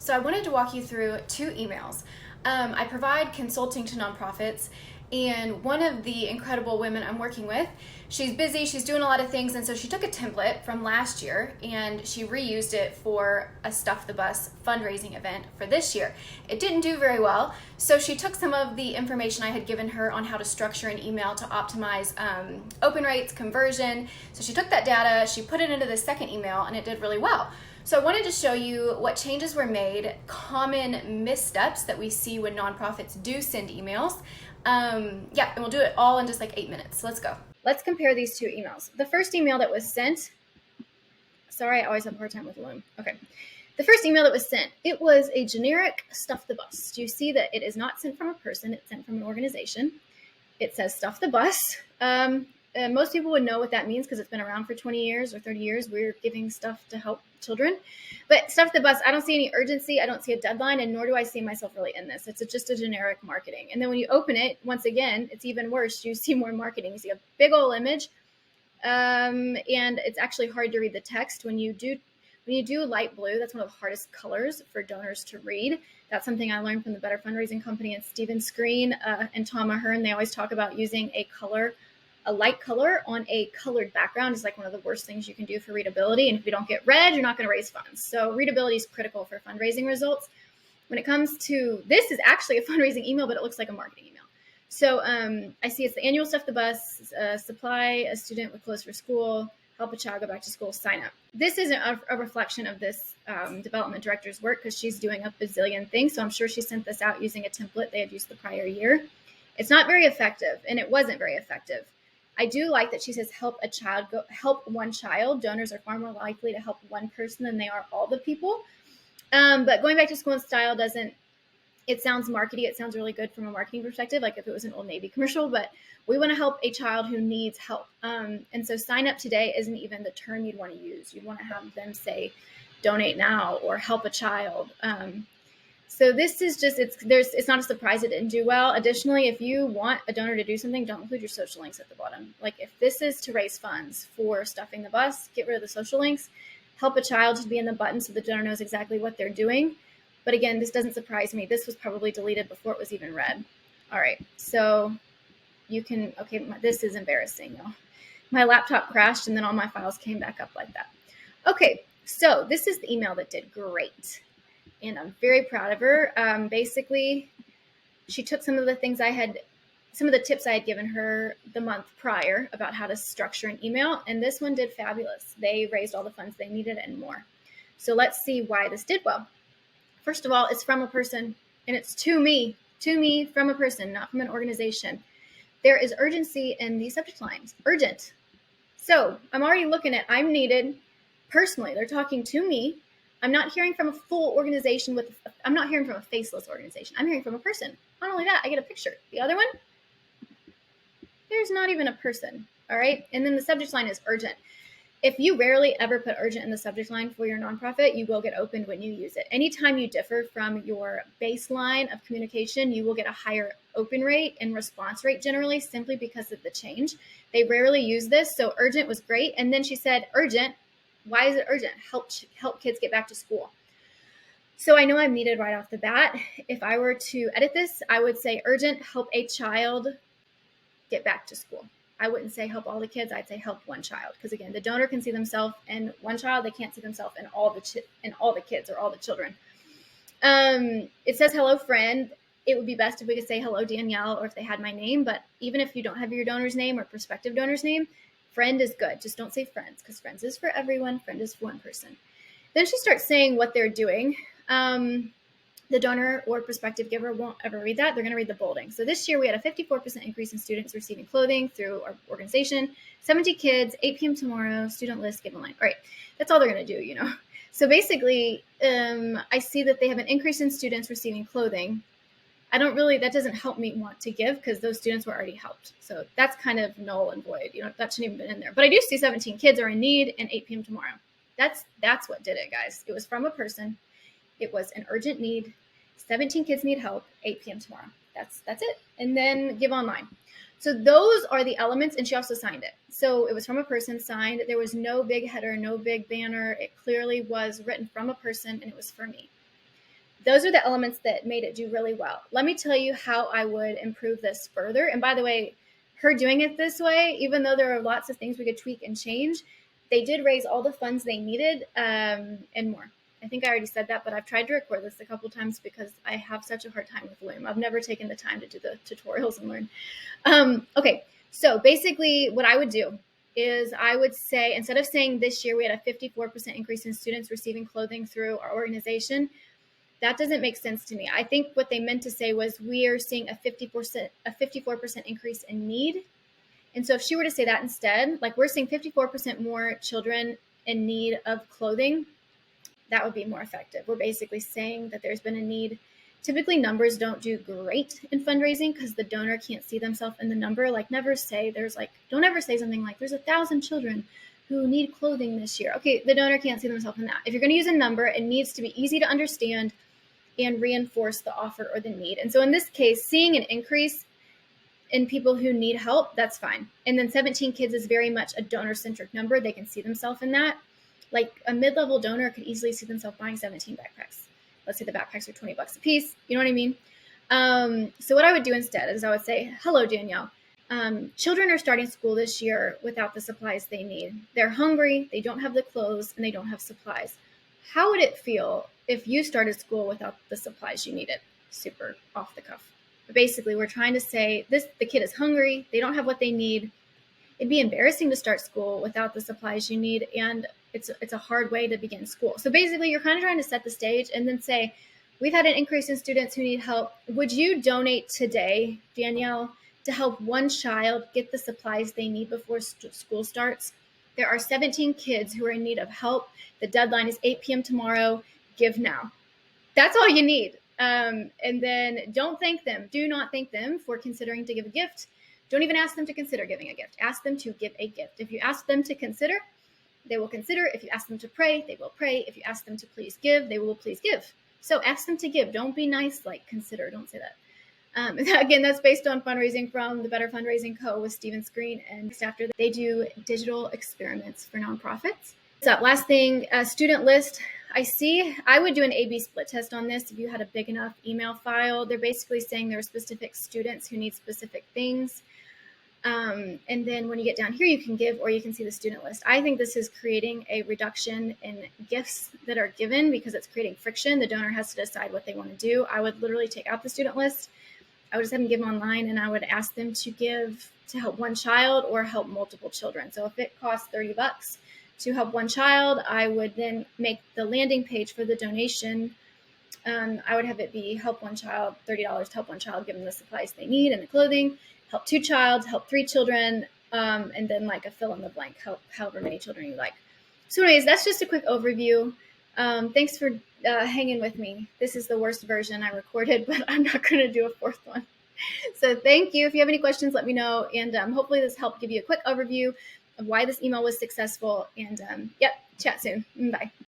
So I wanted to walk you through two emails. I provide consulting to nonprofits, and one of the incredible women I'm working with, she's busy, she's doing a lot of things, and so she took a template from last year and she reused it for a Stuff the Bus fundraising event for this year. It didn't do very well, so she took some of the information I had given her on how to structure an email to optimize open rates, conversion. So she took that data, she put it into the second email, and it did really well. So I wanted to show you what changes were made, common missteps that we see when nonprofits do send emails. And we'll do it all in just like 8 minutes. So let's go. Let's compare these two emails. The first email that was sent, sorry, I always have a hard time with Loom. Okay. The first email that was sent, it was a generic Stuff the Bus. Do you see that it is not sent from a person, it's sent from an organization. It says Stuff the Bus. Most people would know what that means because it's been around for 20 years or 30 years. We're giving stuff to help children. But Stuff the Bus, I don't see any urgency. I don't see a deadline, and nor do I see myself really in this. It's just a generic marketing. And then when you open it, once again, it's even worse. You see more marketing. You see a big old image, and it's actually hard to read the text. When you do light blue, that's one of the hardest colors for donors to read. That's something I learned from the Better Fundraising Company and Stephen Screen and Tom Ahern. They always talk about using a light color on a colored background is like one of the worst things you can do for readability. And if you don't get red, you're not going to raise funds. So readability is critical for fundraising results. When it comes to, this is actually a fundraising email, but it looks like a marketing email. So I see it's the annual Stuff the Bus, supply a student with clothes for school, help a child go back to school, sign up. This isn't a reflection of this development director's work because she's doing a bazillion things. So I'm sure she sent this out using a template they had used the prior year. It's not very effective, and it wasn't very effective. I do like that she says help one child. Donors are far more likely to help one person than they are all the people. But going back to school in style it sounds markety. It sounds really good from a marketing perspective, like if it was an Old Navy commercial, but we want to help a child who needs help. And so sign up today isn't even the term you'd want to use. You'd want to have them say donate now or help a child. So this is just, it's not a surprise it didn't do well. Additionally, if you want a donor to do something, don't include your social links at the bottom. Like if this is to raise funds for Stuffing the Bus, get rid of the social links, help a child to be in the button so the donor knows exactly what they're doing. But again, this doesn't surprise me. This was probably deleted before it was even read. All right, so this is embarrassing, y'all. My laptop crashed and then all my files came back up like that. Okay, so this is the email that did great. And I'm very proud of her. Basically, she took some of the tips I had given her the month prior about how to structure an email, and this one did fabulous. They raised all the funds they needed and more. So let's see why this did well. First of all, it's from a person, and it's to me from a person, not from an organization. There is urgency in these subject lines, urgent. So I'm already looking at I'm needed personally. They're talking to me. I'm not hearing from a full organization I'm not hearing from a faceless organization. I'm hearing from a person. Not only that, I get a picture. The other one, there's not even a person. All right. And then the subject line is urgent. If you rarely ever put urgent in the subject line for your nonprofit, you will get opened when you use it. Anytime you differ from your baseline of communication, you will get a higher open rate and response rate generally simply because of the change. They rarely use this. So urgent was great. And then she said, urgent. Why is it urgent? Help kids get back to school. So I know I'm needed right off the bat. If I were to edit this, I would say urgent, help a child get back to school. I wouldn't say help all the kids. I'd say help one child. Because again, the donor can see themselves in one child. They can't see themselves in all the kids or all the children. It says hello friend. It would be best if we could say hello Danielle or if they had my name. But even if you don't have your donor's name or prospective donor's name, friend is good. Just don't say friends because friends is for everyone. Friend is for one person. Then she starts saying what they're doing. The donor or prospective giver won't ever read that. They're going to read the bolding. So this year we had a 54% increase in students receiving clothing through our organization. 70 kids, 8 p.m. tomorrow, student list given line. All right, that's all they're going to do, So basically, I see that they have an increase in students receiving clothing. That doesn't help me want to give because those students were already helped. So that's kind of null and void. That shouldn't even been in there. But I do see 17 kids are in need and 8 p.m. tomorrow. That's what did it, guys. It was from a person. It was an urgent need. 17 kids need help, 8 p.m. tomorrow. That's it. And then give online. So those are the elements, and she also signed it. So it was from a person, signed. There was no big header, no big banner. It clearly was written from a person, and it was for me. those are the elements that made it do really well. Let me tell you how I would improve this further. And by the way, her doing it this way, even though there are lots of things we could tweak and change, they did raise all the funds they needed, and more. I think I already said that, but I've tried to record this a couple times because I have such a hard time with Loom. I've never taken the time to do the tutorials and learn. Okay, so basically what I would do is I would say, instead of saying this year we had a 54% increase in students receiving clothing through our organization, that doesn't make sense to me. I think what they meant to say was we are seeing a 54% increase in need. And so if she were to say that instead, like we're seeing 54% more children in need of clothing, that would be more effective. We're basically saying that there's been a need. Typically numbers don't do great in fundraising because the donor can't see themselves in the number. Like don't ever say something like there's 1,000 children who need clothing this year. Okay, the donor can't see themselves in that. If you're going to use a number, it needs to be easy to understand and reinforce the offer or the need. And so in this case, seeing an increase in people who need help, that's fine. And then 17 kids is very much a donor-centric number. They can see themselves in that. Like a mid-level donor could easily see themselves buying 17 backpacks. Let's say the backpacks are $20 a piece. You know what I mean? So what I would do instead is I would say, hello, Danielle. Children are starting school this year without the supplies they need. They're hungry, they don't have the clothes, and they don't have supplies. How would it feel if you started school without the supplies you needed? Super off the cuff. But basically, we're trying to say the kid is hungry, they don't have what they need. It'd be embarrassing to start school without the supplies you need, and it's a hard way to begin school. So basically, you're kind of trying to set the stage and then say, we've had an increase in students who need help. Would you donate today, Danielle, to help one child get the supplies they need before school starts? There are 17 kids who are in need of help. The deadline is 8 p.m. tomorrow. Give now. That's all you need. And then don't thank them. Do not thank them for considering to give a gift. Don't even ask them to consider giving a gift. Ask them to give a gift. If you ask them to consider, they will consider. If you ask them to pray, they will pray. If you ask them to please give, they will please give. So ask them to give. Don't be nice, like consider. Don't say that. Again, that's based on fundraising from the Better Fundraising Co. with Stephen Screen. And after they do digital experiments for nonprofits. So last thing, student list. I would do an A/B split test on this if you had a big enough email file. They're basically saying there are specific students who need specific things. And then when you get down here, you can give or you can see the student list. I think this is creating a reduction in gifts that are given because it's creating friction. The donor has to decide what they want to do. I would literally take out the student list. I would just have them give them online, and I would ask them to give to help one child or help multiple children. So if it costs $30 to help one child, I would then make the landing page for the donation. I would have it be help one child, $30 to help one child, give them the supplies they need and the clothing, help two child, help three children, and then like a fill in the blank, help however many children you like. So anyways, that's just a quick overview. Thanks for hanging with me. This is the worst version I recorded, but I'm not going to do a fourth one. So thank you. If you have any questions, let me know. And hopefully this helped give you a quick overview of why this email was successful. And yep, chat soon. Bye.